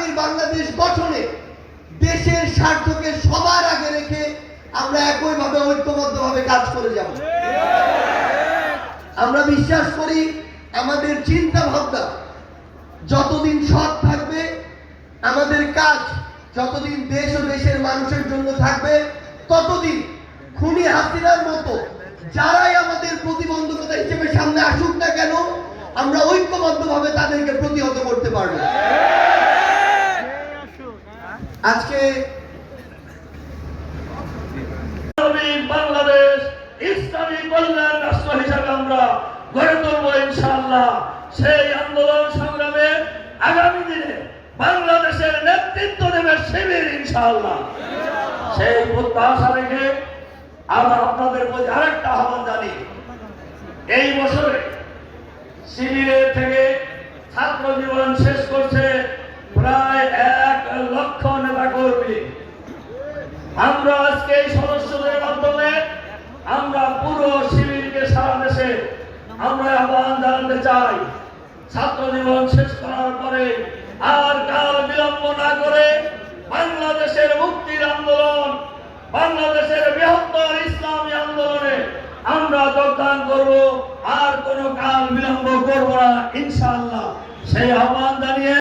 আগামীর বাংলাদেশ গঠনে দেশের স্বার্থকে সবার আগে রেখে আমরা একইভাবে ঐক্যবদ্ধভাবে কাজ করে যাব। আমরা বিশ্বাস করি আমাদের চিন্তা ভাবনা যতদিন সৎ থাকবে, আমাদের কাজ যতদিন দেশ ও দেশের মানুষের জন্য থাকবে, ততদিন খুনি হাসিনার মতো যারাই আমাদের প্রতিবন্ধকতা হিসেবে সামনে আসুক না কেন, আমরা ঐক্যবদ্ধভাবে তাদেরকে প্রতিহত করতে পারবো। আজকে বাংলাদেশ ইসলামী কল্যাণ রাষ্ট্র হিসাবে আমরা গড়ে তুলবো ইনশাআল্লাহ। সেই আন্দোলন সংগ্রামে আগামী দিনে বাংলাদেশের নেতৃত্ব দেবে শিবির ইনশাআল্লাহ। সেই প্রত্যাশা রেখে আমরা আপনাদের প্রতি আরেকটা আহ্বান জানি, এই বছরে শিবিরের থেকে ছাত্র জীবন শেষ করছে প্রায় 1 লক্ষ নেতা কর্মী। আমরা আজকে এই সদস্যদের মাধ্যমে আমরা পুরো শিবিরকে সারা দেশে আমরা আহ্বান জানাতে চাই, ছাত্র জীবন শেষ করার পরে আর কাল বিলম্ব না করে বাংলাদেশের মুক্তির আন্দোলন, বাংলাদেশের বৃহত্তর ইসলামী আন্দোলনে আমরা যোগদান করব, আর কোনো কাল বিলম্ব করব না ইনশাআল্লাহ। সেই আহ্বান জানিয়ে